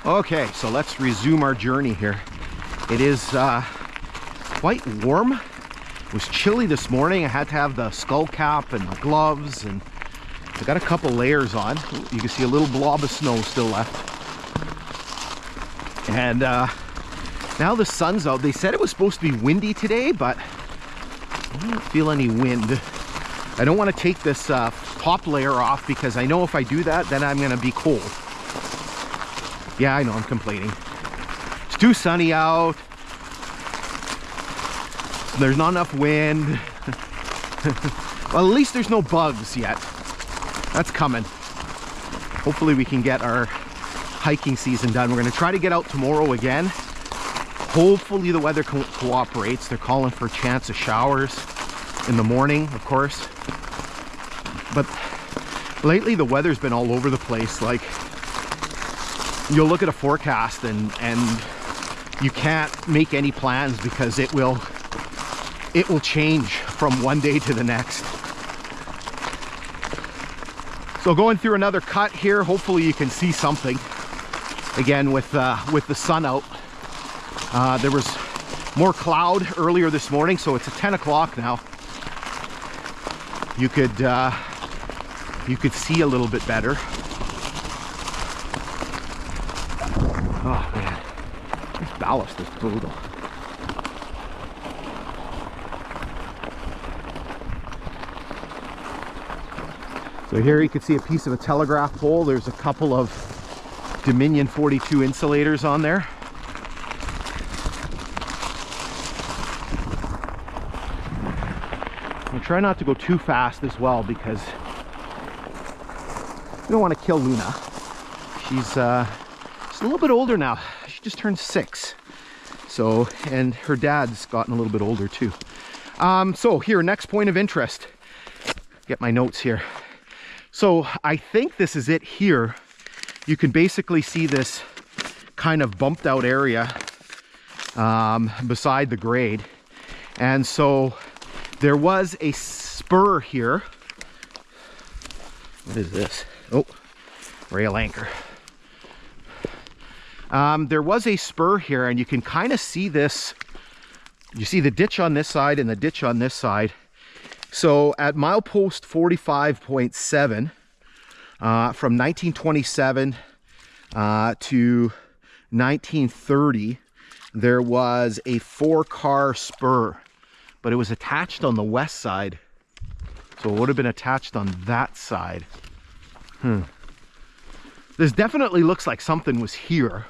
Okay, so let's resume our journey here. It is quite warm. It was chilly this morning. I had to have the skull cap and the gloves, and I got a couple layers on. You can see a little blob of snow still left. And now the sun's out. They said it was supposed to be windy today, but I don't feel any wind. I don't want to take this top layer off because I know if I do that, then I'm going to be cold. Yeah, I know, I'm complaining. It's too sunny out. There's not enough wind. Well, at least there's no bugs yet. That's coming. Hopefully we can get our hiking season done. We're going to try to get out tomorrow again. Hopefully the weather cooperates. They're calling for a chance of showers in the morning, of course. But lately the weather's been all over the place. Like, you'll look at a forecast and you can't make any plans because it will change from one day to the next. So going through another cut here, hopefully you can see something. Again, with the sun out. There was more cloud earlier this morning, so it's at 10 o'clock now. You could see a little bit better. Oh man, this ballast is brutal. So here you can see a piece of a telegraph pole. There's a couple of Dominion 42 insulators on there. And try not to go too fast as well because we don't want to kill Luna. She's a little bit older now. She just turned 6. So, and her dad's gotten a little bit older too. So here, next point of interest. Get my notes here. So I think this is it here. You can basically see this kind of bumped out area beside the grade. And so there was a spur here. What is this? Oh, rail anchor. There was a spur here, and you can kind of see this. You see the ditch on this side and the ditch on this side. So at milepost 45.7, from 1927 to 1930, there was a 4-car spur, but it was attached on the west side. So it would have been attached on that side. This definitely looks like something was here.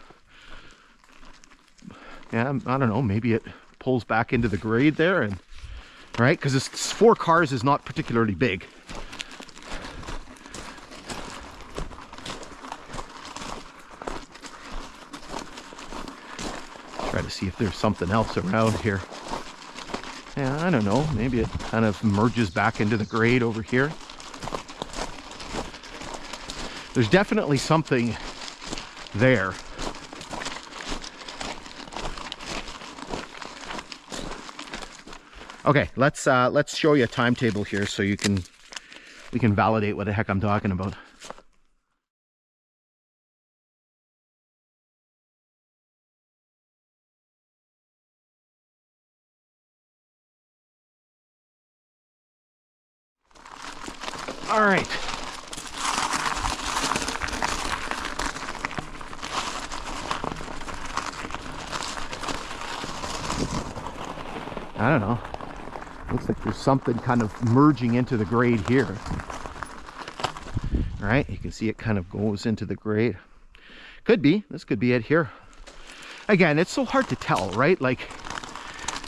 Yeah, I don't know, maybe it pulls back into the grade there, and right, because this 4 cars is not particularly big. Try to see if there's something else around here. Yeah, I don't know, maybe it kind of merges back into the grade over here. There's definitely something there. Okay, let's show you a timetable here so we can validate what the heck I'm talking about. All right. I don't know. Looks like there's something kind of merging into the grade here. All right, you can see it kind of goes into the grade. Could be, this could be it here. Again, it's so hard to tell, right? Like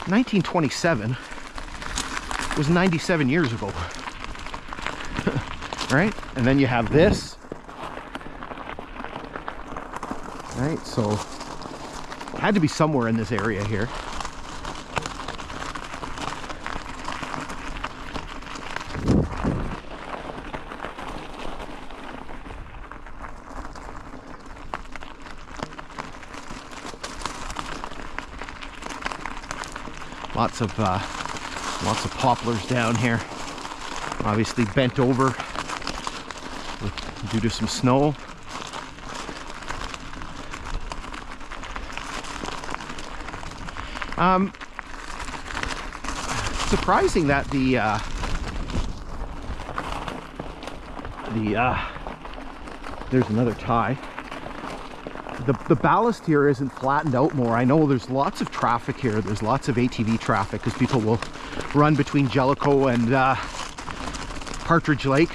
1927 was 97 years ago. Right? And then you have this. Right, so it had to be somewhere in this area here. Lots of poplars down here. Obviously bent over due to some snow. Surprising that there's another tie. The ballast here isn't flattened out more. I know there's lots of traffic here. There's lots of ATV traffic because people will run between Jellicoe and Partridge Lake,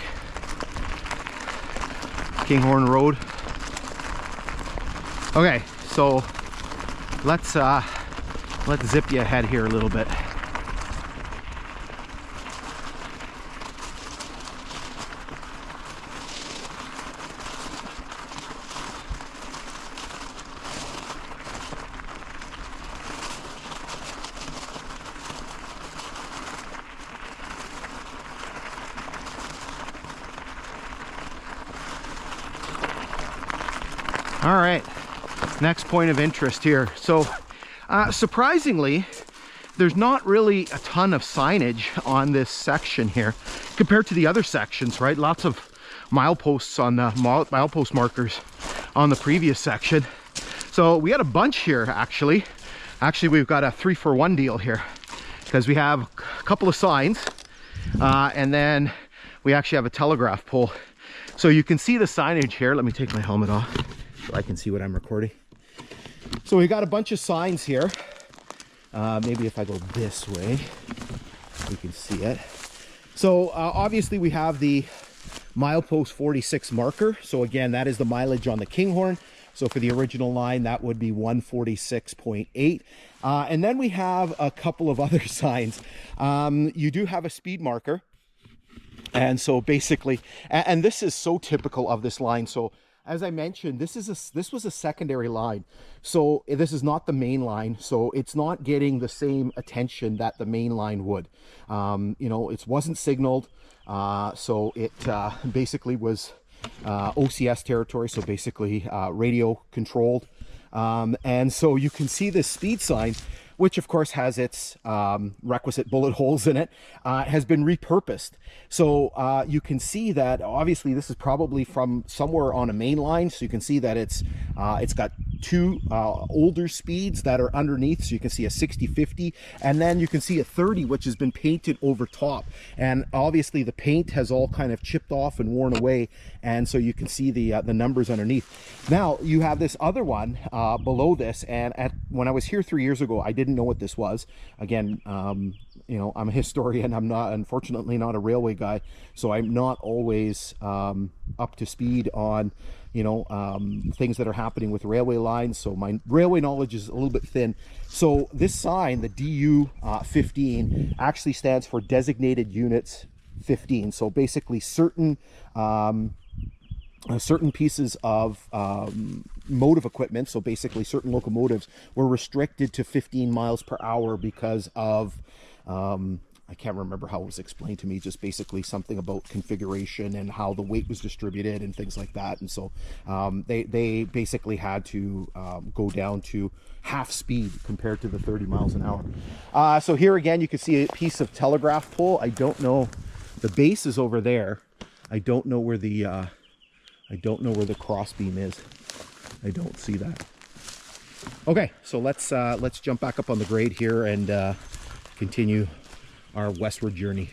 Kinghorn Road. Okay, so let's zip you ahead here a little bit. All right, next point of interest here. So surprisingly, there's not really a ton of signage on this section here compared to the other sections, right? Lots of mileposts on the milepost markers on the previous section. So we had a bunch here actually. Actually, we've got a 3-for-1 deal here because we have a couple of signs and then we actually have a telegraph pole. So you can see the signage here. Let me take my helmet off so I can see what I'm recording. So we got a bunch of signs here. Maybe if I go this way, you can see it. So obviously we have the milepost 46 marker. So again, that is the mileage on the Kinghorn. So for the original line, that would be 146.8. And then we have a couple of other signs. You do have a speed marker. And so basically, and this is so typical of this line. So as I mentioned, this was a secondary line. So this is not the main line. So it's not getting the same attention that the main line would. You know, it wasn't signaled. So it basically was OCS territory. So basically radio controlled. And so you can see this speed sign, which of course has its requisite bullet holes in it, has been repurposed. So you can see that obviously this is probably from somewhere on a main line. So you can see that it's got two older speeds that are underneath. So you can see a 60/50, and then you can see a 30, which has been painted over top. And obviously the paint has all kind of chipped off and worn away. And so you can see the numbers underneath. Now you have this other one below this. And when I was here 3 years ago, I didn't know what this was. Again, you know, I'm a historian. I'm not, unfortunately, not a railway guy, so I'm not always up to speed on, you know, things that are happening with railway lines. So my railway knowledge is a little bit thin. So this sign, the DU 15, actually stands for Designated Units 15. So basically certain pieces of motive equipment, so basically certain locomotives, were restricted to 15 miles per hour because of I can't remember how it was explained to me, just basically something about configuration and how the weight was distributed and things like that. And so they basically had to go down to half speed compared to the 30 miles an hour. So here again, you can see a piece of telegraph pole. I don't know, the base is over there. I don't know where the cross beam is. I don't see that. Okay, so let's jump back up on the grade here and continue our westward journey.